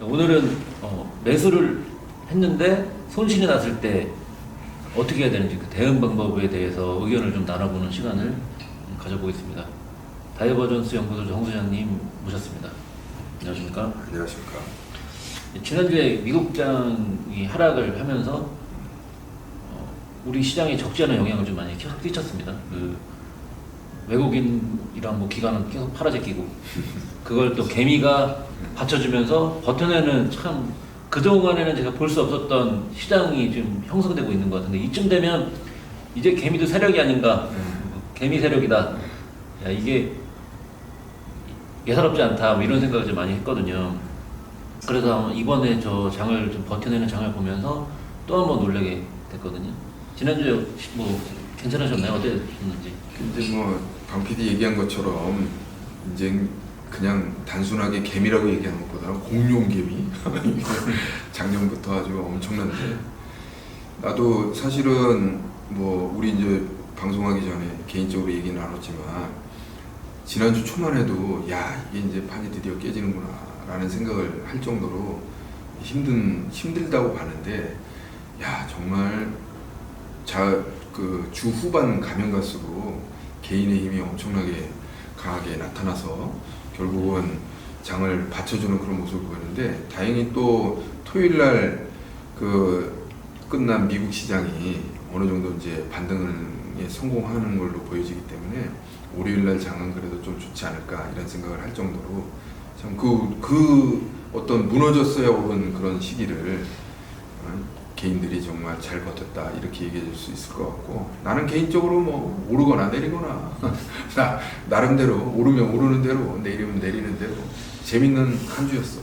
오늘은 매수를 했는데 손실이 났을 때 어떻게 해야 되는지 그 대응 방법에 대해서 의견을 좀 나눠보는 시간을 가져보겠습니다. 다이버전스 연구소 정 소장님 모셨습니다. 안녕하십니까? 안녕하십니까? 지난주에 미국장이 하락을 하면서 우리 시장에 적지 않은 영향을 좀 많이 끼쳤습니다. 그 외국인이랑 뭐 기관은 계속 팔아제끼고 그걸 또 개미가 받쳐주면서 버텨내는 참 그동안에는 제가 볼 수 없었던 시장이 좀 형성되고 있는 것 같은데 이쯤 되면 이제 개미도 세력이 아닌가, 개미 세력이다. 야, 이게 예사롭지 않다 뭐 이런 생각을 좀 많이 했거든요. 그래서 이번에 저 장을 좀 버텨내는 장을 보면서 또 한 번 놀라게 됐거든요. 지난주에 뭐 괜찮으셨나요? 어땠는지? 근데 뭐 방 PD 얘기한 것처럼 이제 그냥 단순하게 개미라고 얘기하는 것보다는 공룡 개미 작년부터 아주 엄청난데 나도 사실은 뭐 우리 이제 방송하기 전에 개인적으로 얘기 나눴지만 지난주 초만 해도 야 이게 이제 판이 드디어 깨지는구나 라는 생각을 할 정도로 힘들다고 봤는데 야 정말 그 주 후반 가면 갈수록 개인의 힘이 엄청나게 강하게 나타나서 결국은 장을 받쳐주는 그런 모습을 보였는데 다행히 또 토요일날 그 끝난 미국 시장이 어느 정도 이제 반등에 성공하는 걸로 보여지기 때문에 월요일날 장은 그래도 좀 좋지 않을까 이런 생각을 할 정도로 참 그 어떤 무너졌어야 오른 그런 시기를 개인들이 정말 잘 버텼다 이렇게 얘기해 줄 수 있을 것 같고 나는 개인적으로 뭐 오르거나 내리거나 나름대로 오르면 오르는 대로 내리면 내리는 대로 재밌는 한 주였어.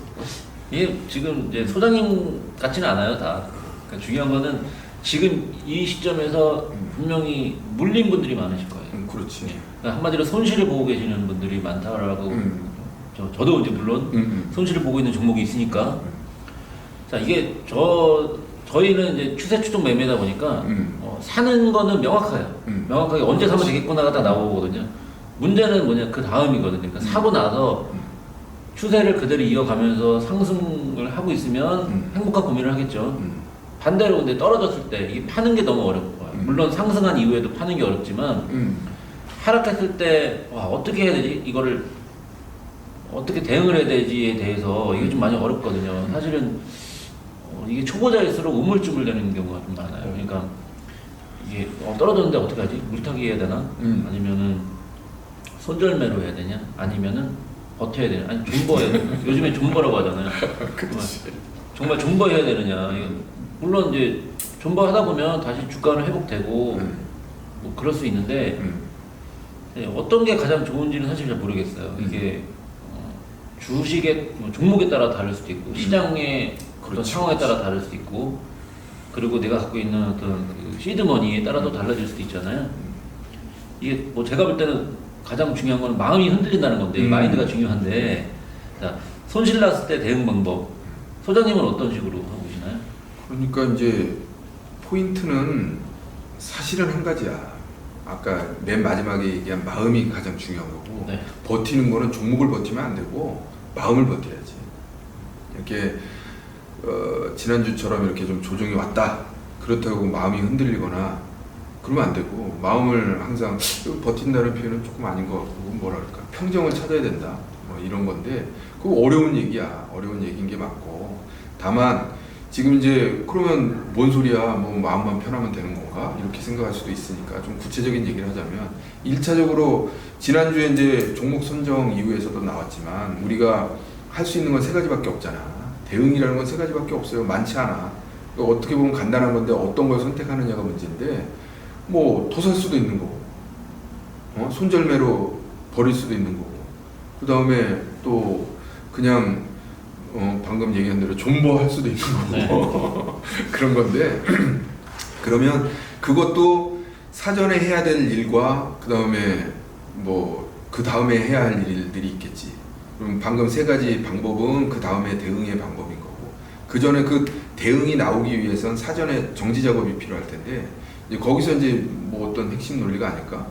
이게 지금 이제 소장님 같지는 않아요 다. 그러니까 중요한 거는 지금 이 시점에서 분명히 물린 분들이 많으실 거예요. 그렇지. 그러니까 한마디로 손실을 보고 계시는 분들이 많다라고 저도 이제 물론 손실을 보고 있는 종목이 있으니까 자 이게 저희는 이제 추세 추종 매매다 보니까 사는 거는 명확해요. 명확하게 언제 사면 되겠구나가 딱 나오거든요. 문제는 뭐냐 그 다음이거든요. 그러니까 사고 나서 추세를 그대로 이어가면서 상승을 하고 있으면 행복한 고민을 하겠죠. 반대로 근데 떨어졌을 때 이게 파는 게 너무 어렵고 물론 상승한 이후에도 파는 게 어렵지만 하락했을 때 와, 어떻게 해야 되지? 이거를 어떻게 대응을 해야 되지에 대해서 이게 좀 많이 어렵거든요. 사실은 이게 초보자일수록 우물쭈물되는 경우가 좀 많아요. 그러니까 이게 떨어졌는데 어떻게 하지? 물타기 해야 되나? 아니면은 손절매로 해야 되냐? 아니면은 버텨야 되냐? 아니 존버해야 되냐? 요즘에 존버라고 하잖아요. 정말 존버해야 되느냐? 물론 이제 존버하다 보면 다시 주가는 회복되고 뭐 그럴 수 있는데 어떤 게 가장 좋은지는 사실 잘 모르겠어요. 이게 주식의 종목에 따라 다를 수도 있고 시장의 어떤 상황에 따라 다를 수도 있고 그리고 내가 갖고 있는 어떤 그 시드머니에 따라도 달라질 수도 있잖아요. 이게 뭐 제가 볼 때는 가장 중요한 건 마음이 흔들린다는 건데 마인드가 중요한데 자, 손실 났을 때 대응 방법 소장님은 어떤 식으로 하고 계시나요? 그러니까 이제 포인트는 사실은 한 가지야. 아까 맨 마지막에 얘기한 마음이 가장 중요한 거고 네. 버티는 거는 종목을 버티면 안 되고 마음을 버텨야지. 이렇게 지난주처럼 이렇게 좀 조정이 왔다 그렇다고 마음이 흔들리거나 그러면 안 되고 마음을 항상 버틴다는 표현은 조금 아닌 것 같고 뭐랄까 평정을 찾아야 된다 뭐 이런 건데 그거 어려운 얘기야. 어려운 얘기인 게 맞고 다만 지금 이제 그러면 뭔 소리야 뭐 마음만 편하면 되는 건가 이렇게 생각할 수도 있으니까 좀 구체적인 얘기를 하자면 1차적으로 지난주에 이제 종목 선정 이후에서도 나왔지만 우리가 할 수 있는 건 세 가지밖에 없잖아. 대응이라는 건 세 가지밖에 없어요. 많지 않아. 그러니까 어떻게 보면 간단한 건데 어떤 걸 선택하느냐가 문제인데 뭐 더 살 수도 있는 거고 손절매로 버릴 수도 있는 거고 그 다음에 또 그냥 방금 얘기한 대로 존버할 수도 있는 거고 그런 건데 그러면 그것도 사전에 해야 될 일과 그 다음에 뭐 그 다음에 해야 할 일들이 있겠지. 그럼 방금 세 가지 방법은 그 다음에 대응의 방법인 거고 그 전에 그 대응이 나오기 위해선 사전에 정지 작업이 필요할 텐데 이제 거기서 이제 뭐 어떤 핵심 논리가 아닐까?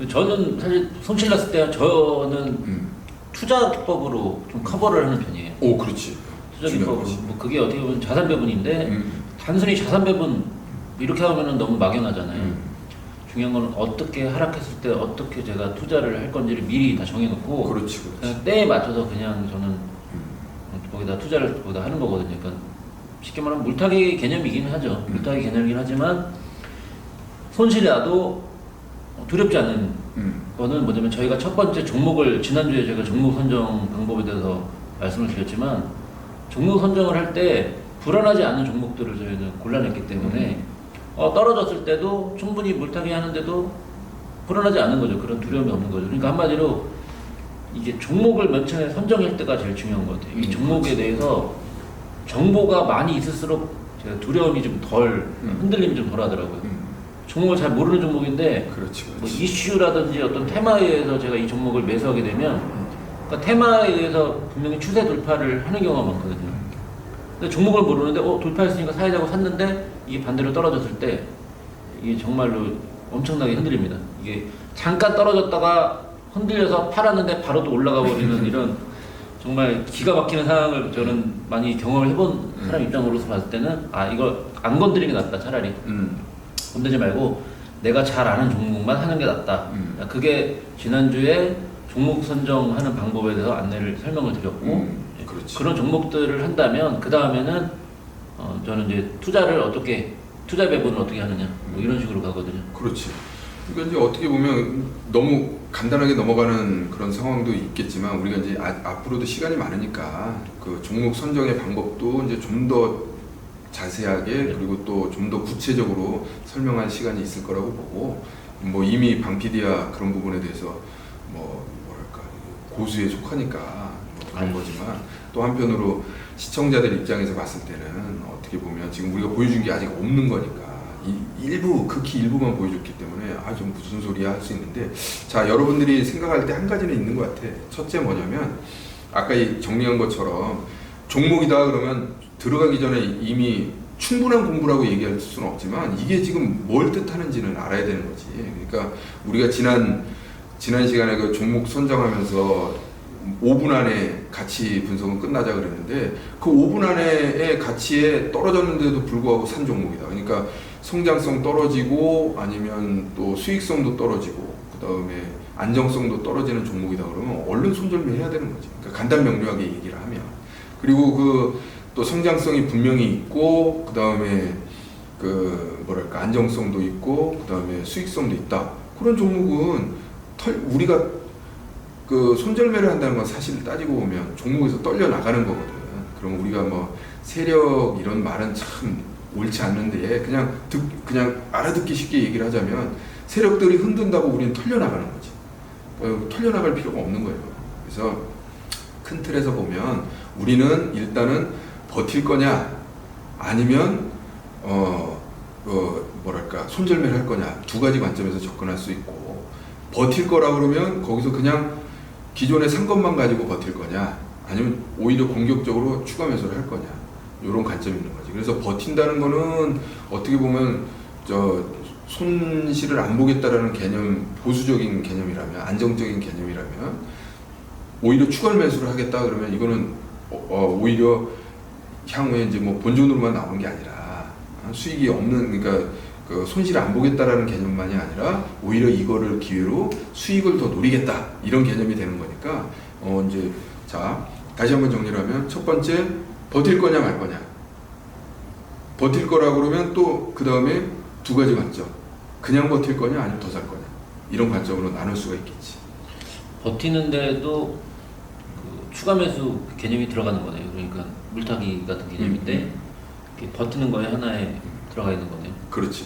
저는 사실 손실 났을 때 저는 투자 기법으로 좀 커버를 하는 편이에요. 오, 그렇지. 투자 중요한 기법으로 거지. 뭐 그게 어떻게 보면 자산 배분인데 단순히 자산 배분 이렇게 하면은 너무 막연하잖아요. 중요한 건 어떻게 하락했을 때 어떻게 제가 투자를 할 건지를 미리 다 정해놓고 그렇지. 그냥 때에 맞춰서 그냥 저는 거기다 투자를 거기다 하는 거거든요. 그러니까 쉽게 말하면 물타기 개념이긴 하죠. 물타기 개념이긴 하지만 손실이 나도 두렵지 않는 거는 뭐냐면 저희가 첫 번째 종목을 지난주에 제가 종목 선정 방법에 대해서 말씀을 드렸지만 종목 선정을 할 때 불안하지 않은 종목들을 저희는 골라냈기 때문에 떨어졌을 때도 충분히 물타기 하는데도 불안하지 않은 거죠. 그런 두려움이 없는 거죠. 그러니까 한마디로 이게 종목을 맨 처음에 선정할 때가 제일 중요한 것 같아요. 이 종목에 대해서 정보가 많이 있을수록 제가 두려움이 좀 덜, 흔들림이 좀 덜 하더라고요. 종목을 잘 모르는 종목인데 그렇지. 뭐 이슈라든지 어떤 테마에 의해서 제가 이 종목을 매수하게 되면 그러니까 테마에 의해서 분명히 추세 돌파를 하는 경우가 많거든요. 근데 종목을 모르는데 돌파했으니까 사야되고 샀는데 이게 반대로 떨어졌을 때 이게 정말로 엄청나게 흔들립니다. 이게 잠깐 떨어졌다가 흔들려서 팔았는데 바로 또 올라가 버리는 이런 정말 기가 막히는 상황을 저는 많이 경험을 해본 사람 입장으로서 봤을 때는 이거 안 건드리는 게 낫다. 차라리 건드리지 말고 내가 잘 아는 종목만 하는 게 낫다. 그게 지난주에 종목 선정하는 방법에 대해서 안내를 설명을 드렸고 그런 종목들을 한다면 그 다음에는 저는 이제 투자 배분을 어떻게 하느냐 뭐 이런 식으로 가거든요. 그렇지. 그러니까 이제 어떻게 보면 너무 간단하게 넘어가는 그런 상황도 있겠지만 우리가 이제 앞으로도 시간이 많으니까 그 종목 선정의 방법도 이제 좀 더 자세하게 그리고 또 좀 더 구체적으로 설명할 시간이 있을 거라고 보고 뭐 이미 방 PD야 그런 부분에 대해서 뭐랄까 고수에 속하니까 뭐 그런 거지만 또 한편으로 시청자들 입장에서 봤을 때는 어떻게 보면 지금 우리가 보여준 게 아직 없는 거니까 극히 일부만 보여줬기 때문에 좀 무슨 소리야 할 수 있는데 자 여러분들이 생각할 때 한 가지는 있는 것 같아. 첫째 뭐냐면 아까 정리한 것처럼 종목이다 그러면 들어가기 전에 이미 충분한 공부라고 얘기할 수는 없지만 이게 지금 뭘 뜻하는지는 알아야 되는 거지. 그러니까 우리가 지난 시간에 그 종목 선정하면서 5분 안에 가치 분석은 끝나자 그랬는데 그 5분 안에의 가치에 떨어졌는데도 불구하고 산 종목이다. 그러니까 성장성 떨어지고 아니면 또 수익성도 떨어지고 그 다음에 안정성도 떨어지는 종목이다 그러면 얼른 손절매 해야 되는 거지. 그러니까 간단 명료하게 얘기를 하면 그리고 또 성장성이 분명히 있고 그 다음에 안정성도 있고 그 다음에 수익성도 있다. 그런 종목은 우리가 손절매를 한다는 건 사실 따지고 보면 종목에서 떨려 나가는 거거든. 그럼 우리가 뭐 세력 이런 말은 참 옳지 않는데 그냥 알아듣기 쉽게 얘기를 하자면 세력들이 흔든다고 우리는 털려 나가는 거지. 털려 나갈 필요가 없는 거예요. 그래서 큰 틀에서 보면 우리는 일단은 버틸 거냐 아니면 손절매를 할 거냐 두 가지 관점에서 접근할 수 있고 버틸 거라 그러면 거기서 그냥 기존에 산 것만 가지고 버틸 거냐 아니면 오히려 공격적으로 추가 매수를 할 거냐 이런 관점이 있는 거지. 그래서 버틴다는 거는 어떻게 보면 손실을 안 보겠다라는 개념, 보수적인 개념이라면 안정적인 개념이라면 오히려 추가 매수를 하겠다 그러면 이거는 오히려 향후에 이제 뭐 본전으로만 나오는 게 아니라 수익이 없는 그러니까 손실을 안 보겠다라는 개념만이 아니라 오히려 이거를 기회로 수익을 더 노리겠다 이런 개념이 되는 거니까 이제 자 다시 한번 정리를 하면 첫 번째 버틸 거냐 말 거냐 버틸 거라 그러면 또 그 다음에 두 가지 관점 그냥 버틸 거냐 아니면 더 살 거냐 이런 관점으로 나눌 수가 있겠지. 버티는데도 추가 매수 개념이 들어가는 거네요. 그러니까 물타기 같은 개념인데 버티는 거에 하나에 들어가 있는 거네요. 그렇지.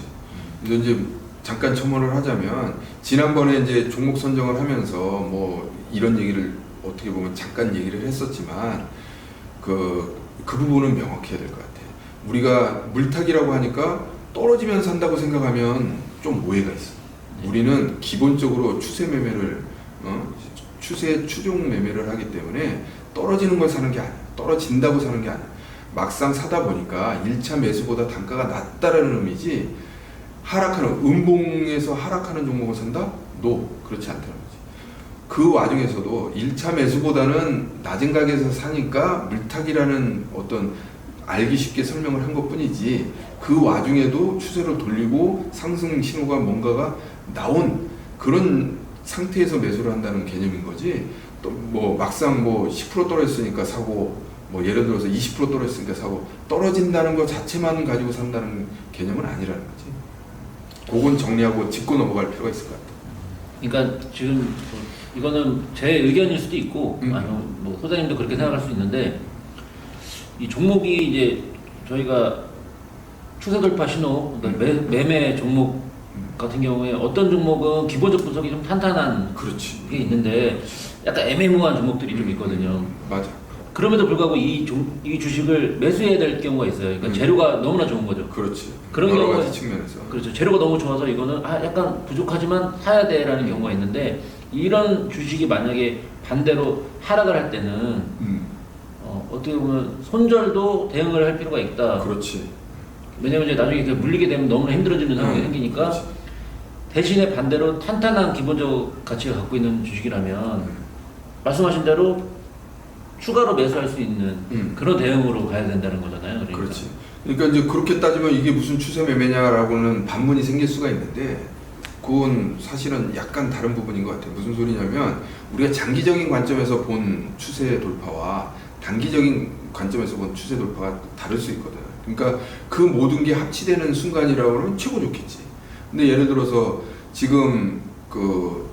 그래서 이제 잠깐 첨언을 하자면 지난번에 이제 종목 선정을 하면서 뭐 이런 얘기를 어떻게 보면 잠깐 얘기를 했었지만 그 부분은 명확해야 될 것 같아. 우리가 물타기라고 하니까 떨어지면 산다고 생각하면 좀 오해가 있어. 우리는 기본적으로 추세 매매를 추종 매매를 하기 때문에 떨어지는 걸 사는 게 아니야. 떨어진다고 사는 게 아니야. 막상 사다 보니까 1차 매수보다 단가가 낮다라는 의미지 하락하는 음봉에서 하락하는 종목을 산다? 그렇지 않다는 거지. 그 와중에서도 1차 매수보다는 낮은 가격에서 사니까 물타기라는 어떤 알기 쉽게 설명을 한 것뿐이지 그 와중에도 추세를 돌리고 상승 신호가 뭔가가 나온 그런 상태에서 매수를 한다는 개념인 거지. 또 뭐 막상 뭐 10% 떨어졌으니까 사고 뭐 예를 들어서 20% 떨어졌으니까 사고 떨어진다는 것 자체만 가지고 산다는 개념은 아니라는 거지. 그건 정리하고 짚고 넘어갈 필요가 있을 것 같아. 그러니까 지금 뭐 이거는 제 의견일 수도 있고 아니면 뭐 소장님도 그렇게 생각할 수 있는데 이 종목이 이제 저희가 추세 돌파 신호 그러니까 매매 종목 같은 경우에 어떤 종목은 기본적 분석이 좀 탄탄한 그렇지. 게 있는데 약간 애매모호한 종목들이 좀 있거든요. 맞아. 그럼에도 불구하고 이 주식을 매수해야 될 경우가 있어요. 그러니까 재료가 너무나 좋은 거죠. 그렇지. 그런 여러 경우에 가지 측면에서. 그렇죠. 재료가 너무 좋아서 이거는 약간 부족하지만 사야 돼라는 경우가 있는데 이런 주식이 만약에 반대로 하락을 할 때는 어떻게 보면 손절도 대응을 할 필요가 있다. 그렇지. 왜냐면 이제 나중에 물리게 되면 너무나 힘들어지는 상황이 생기니까 그렇지. 대신에 반대로 탄탄한 기본적 가치가 갖고 있는 주식이라면 말씀하신 대로 추가로 매수할 수 있는 그런 대응으로 가야 된다는 거잖아요. 그러니까. 그렇지. 그러니까 이제 그렇게 따지면 이게 무슨 추세 매매냐라고는 반문이 생길 수가 있는데 그건 사실은 약간 다른 부분인 것 같아요. 무슨 소리냐면 우리가 장기적인 관점에서 본 추세 돌파와 단기적인 관점에서 본 추세 돌파가 다를 수 있거든. 그러니까 그 모든 게 합치되는 순간이라고 하면 최고 좋겠지. 근데 예를 들어서 지금 그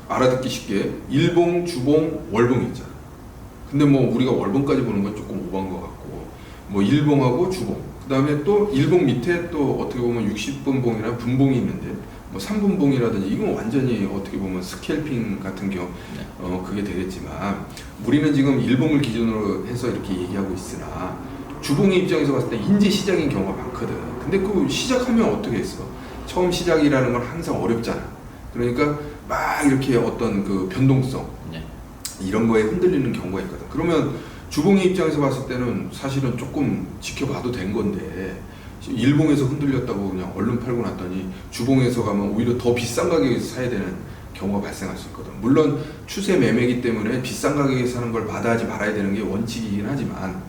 알아듣기 쉽게 일봉, 주봉, 월봉이 있잖아. 근데 뭐 우리가 월봉까지 보는 건 조금 오버한 것 같고 뭐 일봉하고 주봉 그 다음에 또 일봉 밑에 또 어떻게 보면 60분 봉이나 분봉이 있는데 뭐 3분 봉이라든지 이건 완전히 어떻게 보면 스캘핑 같은 경우 그게 되겠지만 우리는 지금 일봉을 기준으로 해서 이렇게 얘기하고 있으나 주봉의 입장에서 봤을 때 인제 시작인 경우가 많거든. 근데 그 시작하면 어떻게 했어? 처음 시작이라는 건 항상 어렵잖아. 그러니까 막 이렇게 어떤 그 변동성 이런 거에 흔들리는 경우가 있거든. 그러면 주봉의 입장에서 봤을 때는 사실은 조금 지켜봐도 된 건데 일봉에서 흔들렸다고 그냥 얼른 팔고 났더니 주봉에서 가면 오히려 더 비싼 가격에 사야 되는 경우가 발생할 수 있거든. 물론 추세 매매이기 때문에 비싼 가격에 사는 걸 마다하지 말아야 되는 게 원칙이긴 하지만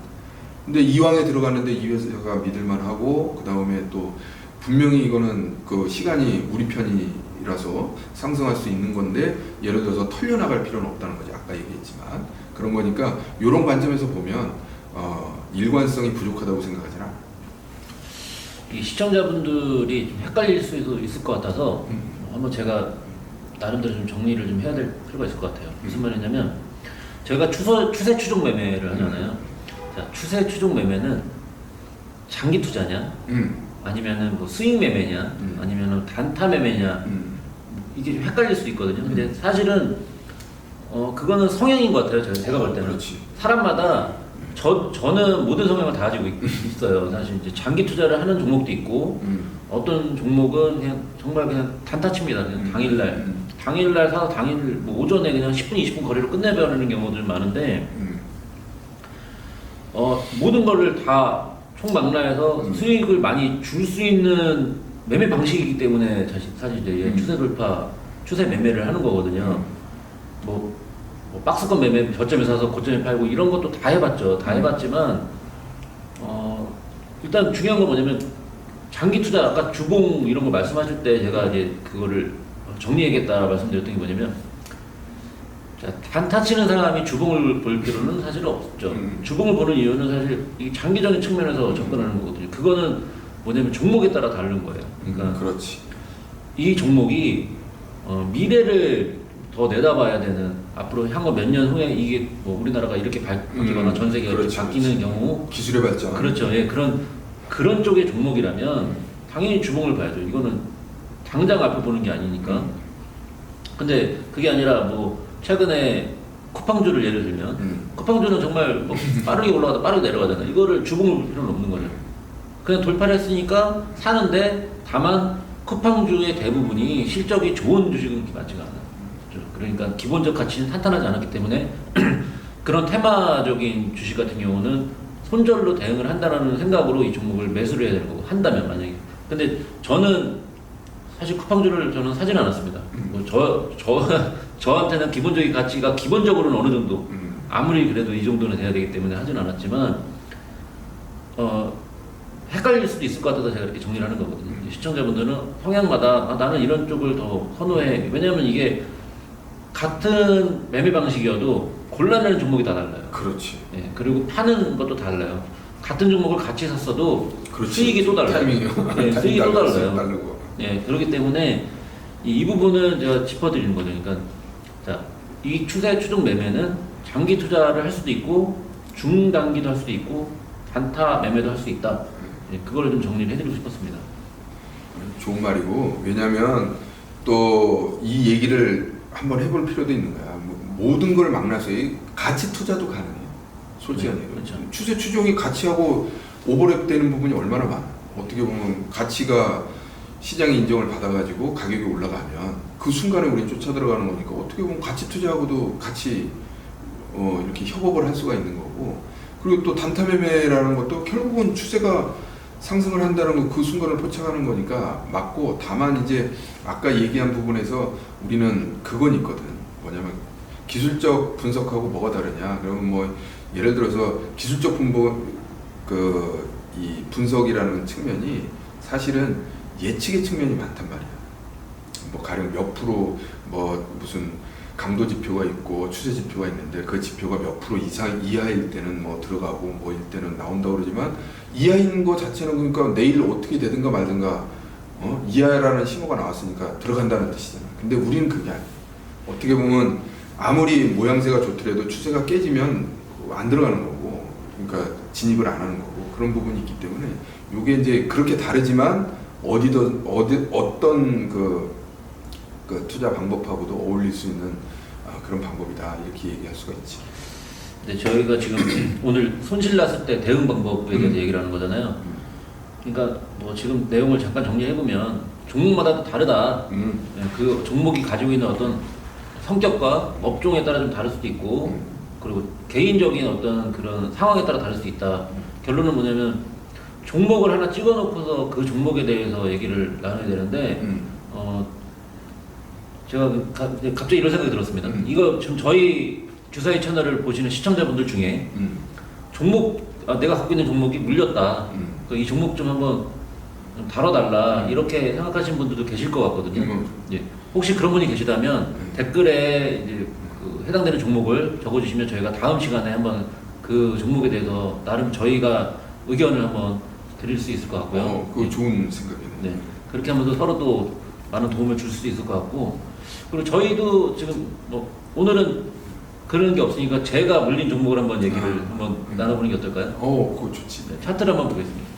근데 이왕에 들어갔는데 이 회사가 믿을만하고 그 다음에 또 분명히 이거는 그 시간이 우리 편이라서 상승할 수 있는 건데 예를 들어서 털려나갈 필요는 없다는 거지. 아까 얘기했지만 그런 거니까 이런 관점에서 보면 일관성이 부족하다고 생각하진 않아. 이 시청자분들이 좀 헷갈릴 수도 있을 것 같아서 한번 제가 나름대로 좀 정리를 좀 해야 될 필요가 있을 것 같아요. 무슨 말이냐면 저희가 추세 추종 매매를 하잖아요. 자, 추세 추종 매매는 장기 투자냐 아니면은 뭐 스윙 매매냐 아니면은 단타 매매냐 이게 좀 헷갈릴 수 있거든요. 근데 사실은 그거는 성향인 것 같아요. 제가 볼 때는 그렇지. 사람마다 저는 모든 성향을 다 가지고 있어요. 사실 이제 장기 투자를 하는 종목도 있고 어떤 종목은 그냥 정말 그냥 단타칩니다. 그냥 당일날 사서 당일 뭐 오전에 그냥 10분 20분 거리로 끝내버리는 경우들 많은데 모든 거를 다 총망라해서 수익을 많이 줄 수 있는 매매 방식이기 때문에 사실 이제 추세 돌파, 추세 매매를 하는 거거든요. 뭐 박스권 매매 저점에 사서 고점에 팔고 이런 것도 다 해봤죠. 다 해봤지만 일단 중요한 건 뭐냐면 장기 투자 아까 주봉 이런 거 말씀하실 때 제가 이제 그거를 정리해야겠다 말씀드렸던 게 뭐냐면 자, 단타 치는 사람이 주봉을 볼 필요는 사실 없죠. 주봉을 보는 이유는 사실 이 장기적인 측면에서 접근하는 거거든요. 그거는 뭐냐면 종목에 따라 다른 거예요. 그러니까 그렇지. 이 종목이 미래를 더 내다봐야 되는 앞으로 향후 몇 년 후에 이게 뭐 우리나라가 이렇게 바뀌거나 전 세계가 이렇게 바뀌는 경우 기술의 발전 그렇죠. 예, 그런 쪽의 종목이라면 당연히 주봉을 봐야죠. 이거는 당장 앞에 보는 게 아니니까. 근데 그게 아니라 뭐 최근에 쿠팡주를 예를 들면 쿠팡주는 정말 뭐 빠르게 올라가다 빠르게 내려가잖아요. 이거를 주봉을 볼 필요는 없는 거죠. 그냥 돌파를 했으니까 사는데 다만 쿠팡주의 대부분이 실적이 좋은 주식은 그렇게 많지가 않아요. 그러니까 기본적 가치는 탄탄하지 않았기 때문에 그런 테마적인 주식 같은 경우는 손절로 대응을 한다는 생각으로 이 종목을 매수를 해야 되는 거고 한다면 만약에. 근데 저는 사실 쿠팡주를 저는 사진 않았습니다. 뭐 저한테는 기본적인 가치가 기본적으로는 어느 정도 음. 아무리 그래도 이 정도는 돼야 되기 때문에 하진 않았지만 헷갈릴 수도 있을 것 같아서 제가 이렇게 정리를 하는 거거든요. 시청자분들은 성향마다 나는 이런 쪽을 더 선호해. 왜냐하면 이게 같은 매매 방식이어도 골라내는 종목이 다 달라요. 그렇지. 예, 그리고 파는 것도 달라요. 같은 종목을 같이 샀어도 그렇지. 수익이 또 달라요. 타이밍이 예, 수익이 또 달라요. 다르고. 예, 그렇기 때문에 이 부분은 제가 짚어드리는 거죠. 그러니까 자, 이 추세 추종 매매는 장기 투자를 할 수도 있고 중단기도 할 수도 있고 단타 매매도 할 수 있다. 예, 그걸 좀 정리를 해드리고 싶었습니다. 좋은 말이고, 왜냐면 또 이 얘기를 한번 해볼 필요도 있는 거야. 모든 걸 망라서 이 가치 투자도 가능해요. 솔직한 얘기로. 그렇죠. 추세 추종이 가치하고 오버랩 되는 부분이 얼마나 많아. 어떻게 보면 가치가 시장의 인정을 받아가지고 가격이 올라가면 그 순간에 우리 쫓아 들어가는 거니까 어떻게 보면 가치 투자하고도 같이 이렇게 협업을 할 수가 있는 거고, 그리고 또 단타 매매라는 것도 결국은 추세가 상승을 한다는 거 그 순간을 포착하는 거니까 맞고, 다만 이제 아까 얘기한 부분에서 우리는 그건 있거든. 뭐냐면 기술적 분석하고 뭐가 다르냐. 그러면 뭐 예를 들어서 기술적 이 분석이라는 측면이 사실은 예측의 측면이 많단 말이야. 뭐 가령 몇 프로 뭐 무슨 강도 지표가 있고 추세 지표가 있는데 그 지표가 몇 프로 이하일 때는 뭐 들어가고 뭐일 때는 나온다고 그러지만, 이하인 거 자체는 그러니까 내일 어떻게 되든가 말든가 이하라는 신호가 나왔으니까 들어간다는 뜻이잖아. 근데 우리는 그게 아니야. 어떻게 보면 아무리 모양새가 좋더라도 추세가 깨지면 안 들어가는 거고, 그러니까 진입을 안 하는 거고, 그런 부분이 있기 때문에 이게 이제 그렇게 다르지만 어떤 그 투자 방법하고도 어울릴 수 있는 그런 방법이다, 이렇게 얘기할 수가 있지. 근데 저희가 지금 오늘 손실 났을 때 대응 방법에 대해서 얘기를 하는 거잖아요. 그러니까 뭐 지금 내용을 잠깐 정리해 보면 종목마다 또 다르다. 예, 그 종목이 가지고 있는 어떤 성격과 업종에 따라 좀 다를 수도 있고, 그리고 개인적인 어떤 그런 상황에 따라 다를 수 있다. 결론은 뭐냐면 종목을 하나 찍어놓고서 그 종목에 대해서 얘기를 나눠야 되는데 제가 갑자기 이런 생각이 들었습니다. 이거 지금 저희 주사위 채널을 보시는 시청자분들 중에 종목 내가 갖고 있는 종목이 물렸다. 이 종목 좀 한번 좀 다뤄달라 이렇게 생각하시는 분들도 계실 것 같거든요. 예. 혹시 그런 분이 계시다면 댓글에 이제 그 해당되는 종목을 적어주시면 저희가 다음 시간에 한번 그 종목에 대해서 나름 저희가 의견을 한번 드릴 수 있을 것 같고요. 그거 좋은 생각이네. 네. 그렇게 하면서 서로 또 많은 도움을 줄 수도 있을 것 같고, 그리고 저희도 지금 뭐 오늘은 그런 게 없으니까 제가 물린 종목을 한번 얘기를 한번 나눠보는 게 어떨까요? 그거 좋지. 네, 차트를 한번 보겠습니다.